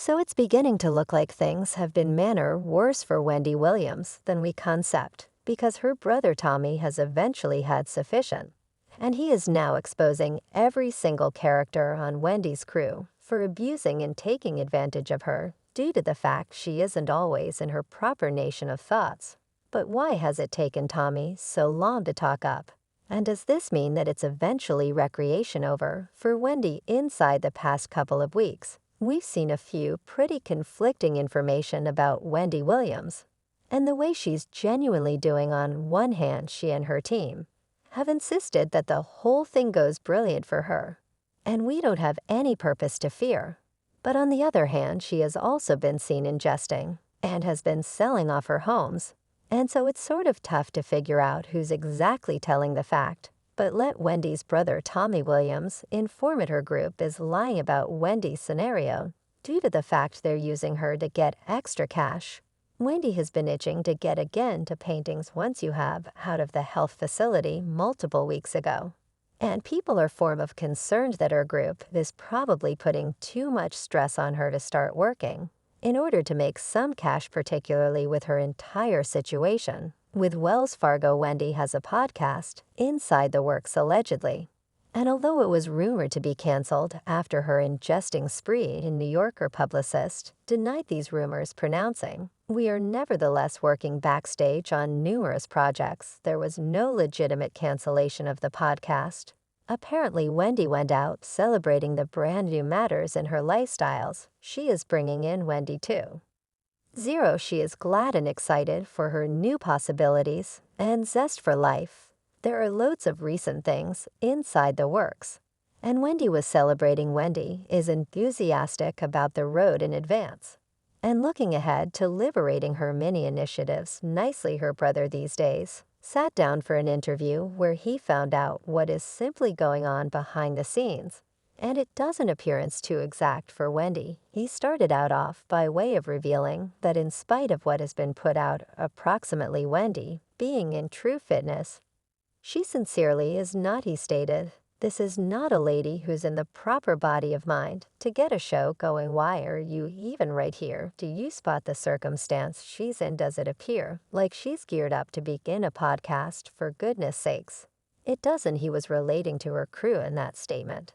So it's beginning to look like things have been manner worse for Wendy Williams than we concept, because her brother Tommy has eventually had sufficient. And he is now exposing every single character on Wendy's crew for abusing and taking advantage of her due to the fact she isn't always in her proper nation of thoughts. But why has it taken Tommy so long to talk up? And does this mean that it's eventually recreation over for Wendy inside the past couple of weeks? We've seen a few pretty conflicting information about Wendy Williams, and the way she's genuinely doing. On one hand, she and her team have insisted that the whole thing goes brilliant for her, and we don't have any purpose to fear. But on the other hand, she has also been seen ingesting and has been selling off her homes, and so it's sort of tough to figure out who's exactly telling the fact. But let Wendy's brother Tommy Williams inform it her group is lying about Wendy's scenario due to the fact they're using her to get extra cash. Wendy has been itching to get again to paintings once you have out of the health facility multiple weeks ago. And people are form of concerned that her group is probably putting too much stress on her to start working in order to make some cash, particularly with her entire situation. With Wells Fargo, Wendy has a podcast, Inside the Works, allegedly. And although it was rumored to be canceled after her ingesting spree, a New Yorker publicist denied these rumors, pronouncing, "We are nevertheless working backstage on numerous projects. There was no legitimate cancellation of the podcast." Apparently, Wendy went out celebrating the brand new matters in her lifestyles. She is bringing in Wendy too. Zero, she is glad and excited for her new possibilities and zest for life. There are loads of recent things inside the works, and Wendy was celebrating. Wendy is enthusiastic about the road in advance and looking ahead to liberating her mini initiatives. Nicely, her brother these days sat down for an interview where he found out what is simply going on behind the scenes. And it doesn't appearance too exact for Wendy. He started out off by way of revealing that in spite of what has been put out approximately Wendy being in true fitness, she sincerely is not, he stated. This is not a lady who's in the proper body of mind to get a show going. Why are you even right here? Do you spot the circumstance she's in? Does it appear like she's geared up to begin a podcast? For goodness sakes. It doesn't. He was relating to her crew in that statement.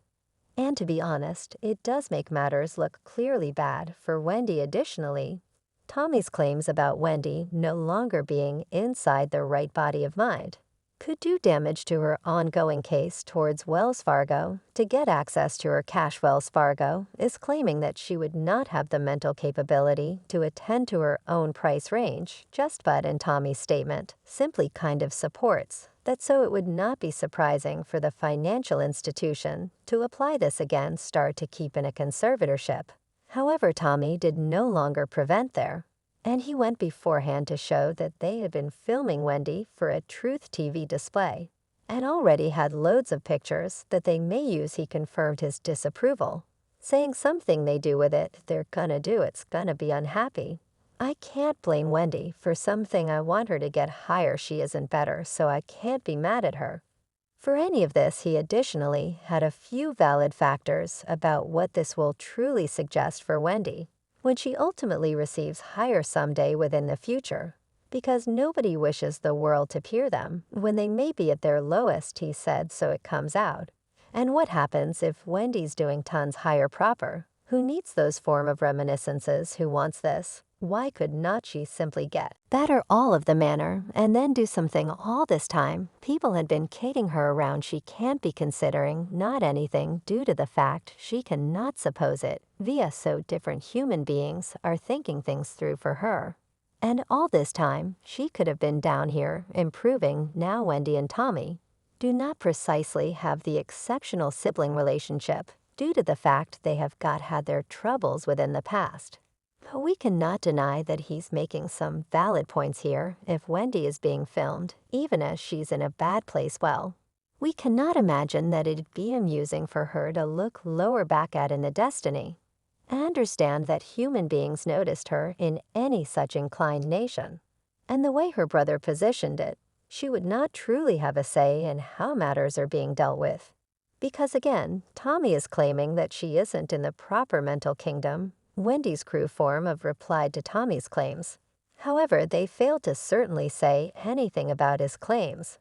And to be honest, it does make matters look clearly bad for Wendy. Additionally, Tommy's claims about Wendy no longer being inside the right body of mind could do damage to her ongoing case towards Wells Fargo to get access to her cash. Wells Fargo is claiming that she would not have the mental capability to attend to her own price range, but in Tommy's statement simply kind of supports that, so it would not be surprising for the financial institution to apply this again, start to keep in a conservatorship. However, Tommy did no longer prevent there, and he went beforehand to show that they had been filming Wendy for a Truth TV display and already had loads of pictures that they may use. He confirmed his disapproval, saying something they do with it, they're gonna do, it's gonna be unhappy. I can't blame Wendy for something. I want her to get higher. She isn't better, so I can't be mad at her for any of this. He additionally had a few valid factors about what this will truly suggest for Wendy when she ultimately receives higher someday within the future, because nobody wishes the world to peer them when they may be at their lowest, he said, so it comes out. And what happens if Wendy's doing tons higher proper? Who needs those form of reminiscences? Who wants this? Why could not she simply get better all of the manner and then do something? All this time, people had been kidding her around. She can't be considering not anything due to the fact she cannot suppose it via so different human beings are thinking things through for her. And all this time, she could have been down here improving. Now Wendy and Tommy do not precisely have the exceptional sibling relationship due to the fact they have had their troubles within the past. But we cannot deny that he's making some valid points here. If Wendy is being filmed, even as she's in a bad place, well, we cannot imagine that it'd be amusing for her to look lower back at in the destiny. I understand that human beings noticed her in any such inclination, and the way her brother positioned it, she would not truly have a say in how matters are being dealt with. Because again, Tommy is claiming that she isn't in the proper mental kingdom Wendy's crew form of replied to Tommy's claims. However, they failed to certainly say anything about his claims.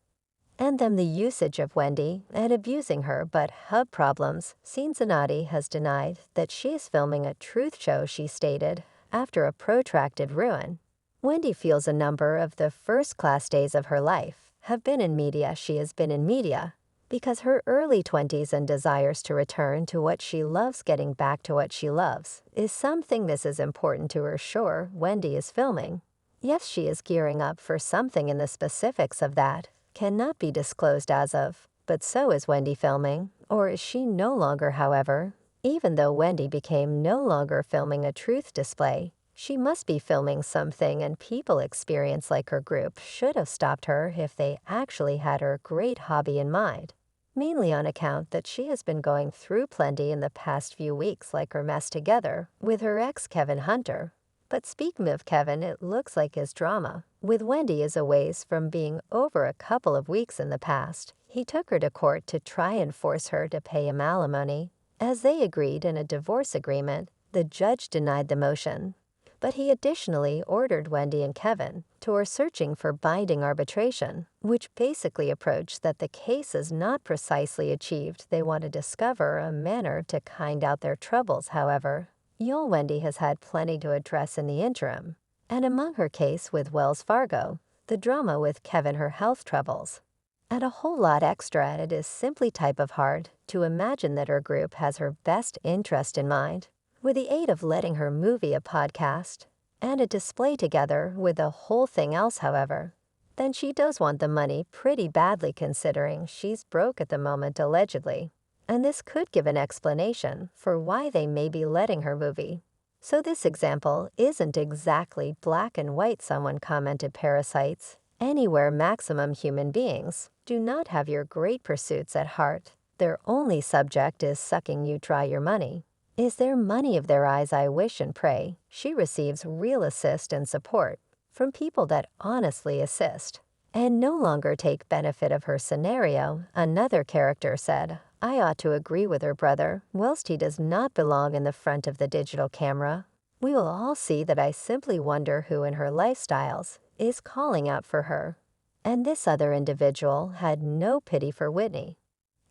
And then the usage of Wendy and abusing her but hub problems. Cincinnati has denied that she is filming a truth show, she stated, after a protracted ruin. Wendy feels a number of the first-class days of her life have been in media. She has been in media because her early 20s and desires to return to what she loves, getting back to what she loves, is something this is important to her. Sure, Wendy is filming. Yes, she is gearing up for something, and the specifics of that cannot be disclosed as of, but so is Wendy filming, or is she no longer? However, even though Wendy became no longer filming a truth display, she must be filming something, and people experience like her group should have stopped her if they actually had her great hobby in mind. Mainly on account that she has been going through plenty in the past few weeks, like her mess together with her ex Kevin Hunter. But speaking of Kevin, it looks like his drama with Wendy is a ways from being over. A couple of weeks in the past, he took her to court to try and force her to pay him alimony. As they agreed in a divorce agreement, the judge denied the motion. But he additionally ordered Wendy and Kevin to searching for binding arbitration, which basically approach that the case is not precisely achieved. They want to discover a manner to kind out their troubles. However, Wendy has had plenty to address in the interim, and among her case with Wells Fargo, the drama with Kevin, her health troubles, and a whole lot extra. And it is simply type of hard to imagine that her group has her best interest in mind, with the aid of letting her movie a podcast and a display together with the whole thing else. However, then she does want the money pretty badly, considering she's broke at the moment allegedly. And this could give an explanation for why they may be letting her movie. So this example isn't exactly black and white. Someone commented, parasites anywhere. Maximum human beings do not have your great pursuits at heart. Their only subject is sucking you dry. Your money is their money of their eyes. I wish and pray she receives real assist and support from people that honestly assist and no longer take benefit of her scenario. Another character said, I ought to agree with her brother. Whilst he does not belong in the front of the digital camera, we will all see that. I simply wonder who in her lifestyles is calling out for her. And this other individual had no pity for Whitney.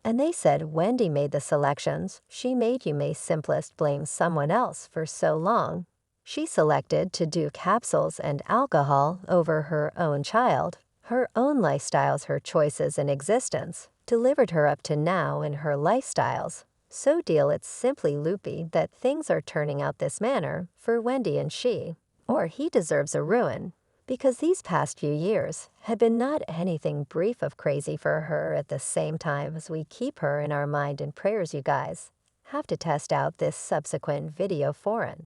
And they said Wendy made the selections she made. You may simplest blame someone else for so long. She selected to do capsules and alcohol over her own child, her own lifestyles, her choices in existence, delivered her up to now in her lifestyles. So deal it's simply loopy that things are turning out this manner for Wendy, and she, or he, deserves a ruin, because these past few years had been not anything brief of crazy for her. At the same time, as we keep her in our mind and prayers, you guys have to test out this subsequent video foreign.